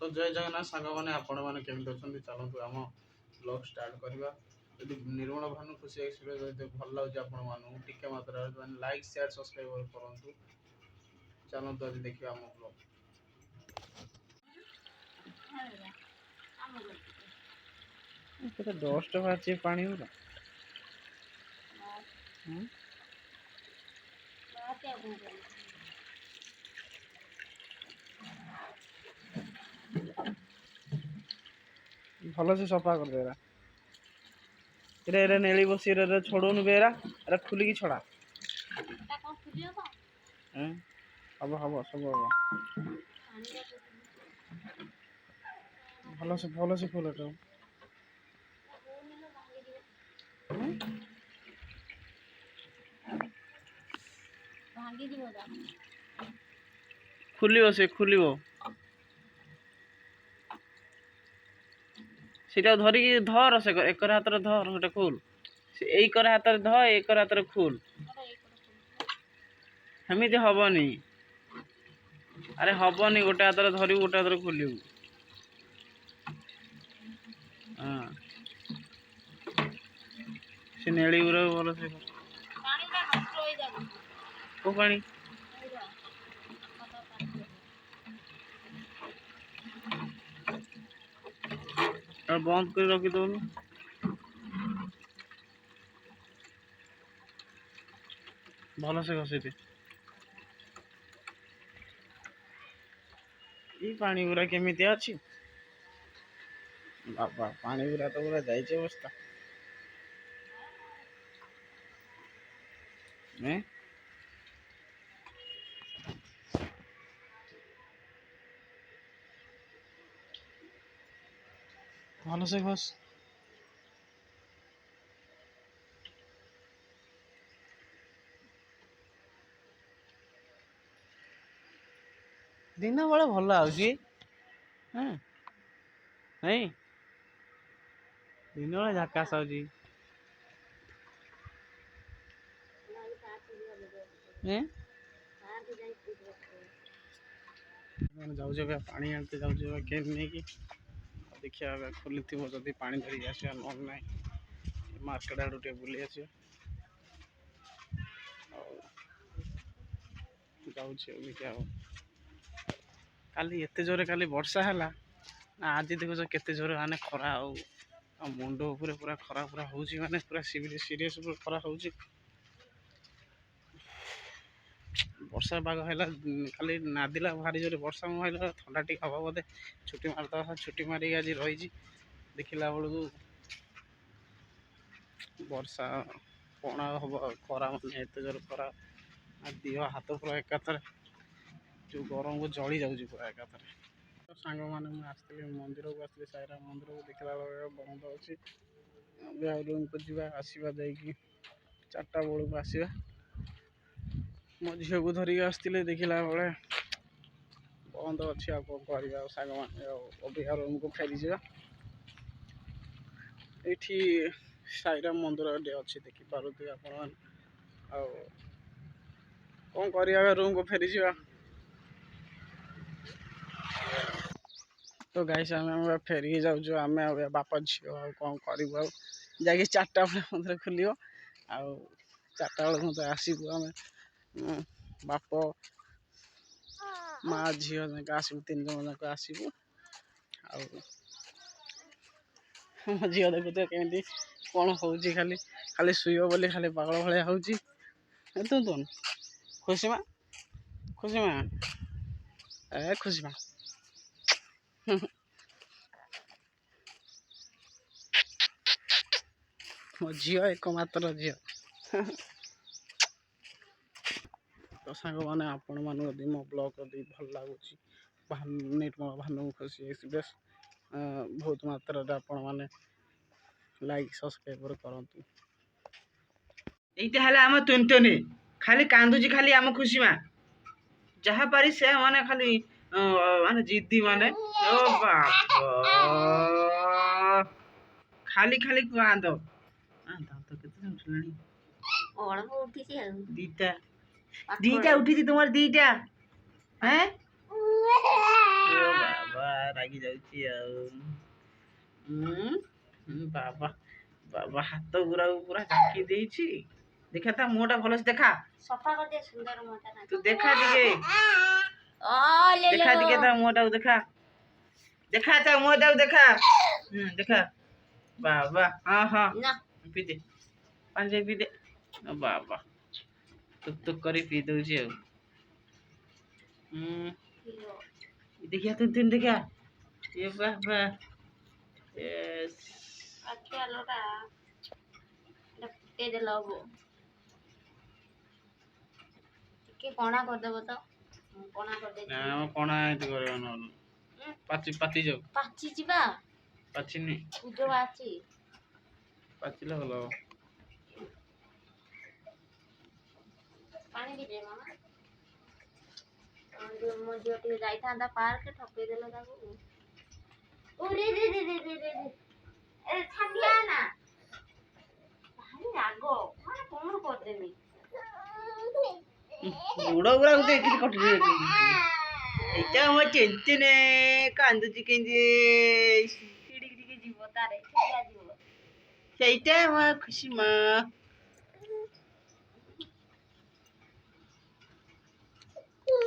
तो जय जगन्नाथ सांग मैंने आपण मैंने केमी अच्छा चलतु आम ब्लॉग स्टार्ट करवा यदि निर्मल भानु खुशी एक्सप्रेस भल लगे आपण टे मात्रा लाइक शेयर सब्सक्राइब करूँ चलतु आज देखिए आम ब्लॉग डस्ट बाहर पानी गुरा भल से सफा कर देरा नेली बसी छोड़न बेरा एरा खुलिकी छड़ा हम हम सब हम भल से फुल खुल से खुल सीटा धरिकी धर से एक हाथ धर गोटे खुल एक हाथ ध एक हाथ खुल सेमती हेनी अरे हेनी गोटे हाथ धर गोटे हाथ खोलू हाँ से नेली गुरा भल से को पानी बंद कर रखी दौन भल से घसी ये पानी गुरा केमिति अछि बाबा पानी गुरा तो पूरा जाइए अवस्था भल से घस दिन बेले भल आउची नहीं दिन बेले झाकास आउची जाऊे पानी आनते जाऊे केन नहीं कि देखिए खोली थी जदि पानी धरिक आस ना मार्केट आड़ टे बुले आस काली एत जोरे काली वर्षा है ना आज देखो केते जोरे माने खरा मुंड उपर पूरा खरा पूरा हो माने पूरा सीरीयस खरा हो वर्षा पाग है खाली नादिला भारी जोरे वर्षा मोबाइल थंडा टी हवा बोधे छुट्टी मारदा छुट्टी मारिक आज रही देखला बेलू वर्षा कौन हम खरा माने एत जोर खरा देह हाथ पूरा एकाथरे जो गरम को जली जाऊँगी पूरा एकाथरे तो सांग मैंने मुझे मंदिर को आसती साईराम मंदिर को देखला बंद अच्छी रूम को जा आसवा जा 4टा बेलू को आसवा मो झील को धरिक आसते देखला बेले बंद अच्छी आ कौन कर सांग मैंने रूम को फेरी जा ये साईराम मंदिर अच्छी देखिपे आपण कौन कर रूम को फेरी जा तो गाइस आम फेरिक जाऊँ आम बापा झील कौन करूँ जा 4टा बेले मंदिर खोल 4टा बेले मत आसबू आम बाप माँ झील जाक आसबू 3 जन जाक आसबू मो झील देखुए केमी कौन हो खाली खाली शुइब बोली खाली पागल भाया हो खुशी माँ ए खुशी माँ मो झील एकमात्र झील तो सांग मैंने आपण मैंने मो ब्लॉग भल लगुच निर्मल भानु खुशी एक्सप्रेस बहुत मात्रा आपण मैंने लाइक सब्सक्राइब करूँ यहाँ आम तुनतुनी खाली कांदुची खाली आम खुशी माँ जहाँ पारी से माने खाली माने जिद्दी माने ओ बाप खाली खाली कांद तो केते उठलानी ओळम उठिसी दीटा दीटा उठिसी तुम्हार दीटा हैं ओ बाबा ଲାଗି ଯାଉଛି ଆଉ। ବାବା ବାବା ହାତ ଗୁରାକୁ ପୁରା ଚାକି ଦେଇଛି। ଦେଖା ତା ମୁହଁଟା ଭଲସେ ଦେଖା। ସଫା କରିଦେ ସୁନ୍ଦର ମୁହଁଟା ନା। ତୁ ଦେଖା ଟିକେ। ଦେଖା ଟିକେ ତା ମୁହଁଟାକୁ ଦେଖା। ଦେଖା ତା ମୁହଁଟାକୁ ଦେଖା। ଦେଖା। ବାବା ହଁ ହଁ ପିଦେ ପାଣି ଯାଇ ପିଦେ। ବାବା ଟୁକ୍ ଟୁକ୍ କରି ପିଇ ଦଉଛି ଆଉ। ଦେଖିଆ ତୁ ଦେଖିଆ। ଏ ବାବା ଆଖି ଆଲୋଟା ଫୁଟେଇ ଦେଲ ବୋ। ଟିକେ କଣା କରିଦେବ ତ। କଣା କରିଦେଇଛି। ନା କଣା ଏମିତି କରିବ ନହେଲେ ପାଚି ଯାଉ। ପାଚି ଯିବା। ପାଚିନି। ଉଜ ବାହାରିଛି। ପାଚିଲେ ଭଲ ହବ। ପାଣି ଟିକେ ମାମା। ମୋ ଝିଅ ଟିକେ ଯାଇଥାନ୍ତା ପାର୍କ ଠକେଇ ଦେଲ ତାକୁ। ଓରେ ରେ ରେ ରେ ରେ ରେ ଏ ଛାନିଆ ନା। ଭାରି ରାଗ ମାନେ କଣ କରିଦେମି। ଗୋଡ଼ ଗୁରାକୁ ଦେଖିକି କଟୁଛି। ଏଇଟା ମୋ ଚେଞ୍ଚେନେ କାନ୍ଦୁଛି କେନ୍ତି। ଛିଡ଼ିକି ଯିବ ତାରେ ଛିଡ଼ିକା ଯିବ। ସେଇଟା ମୋ ଖୁସି ମା।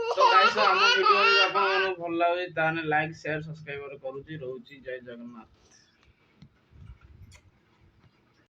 ତ ଗାଇସ୍ ଆମ ଭିଡ଼ିଓ ଯଦି ଆପଣମାନଙ୍କୁ ଭଲ ଲାଗୁଛି ତାହେଲେ ଲାଇକ୍ ସେୟାର ସବସ୍କ୍ରାଇବ କରୁଛି। ରହୁଛି ଜୟ ଜଗନ୍ନାଥ।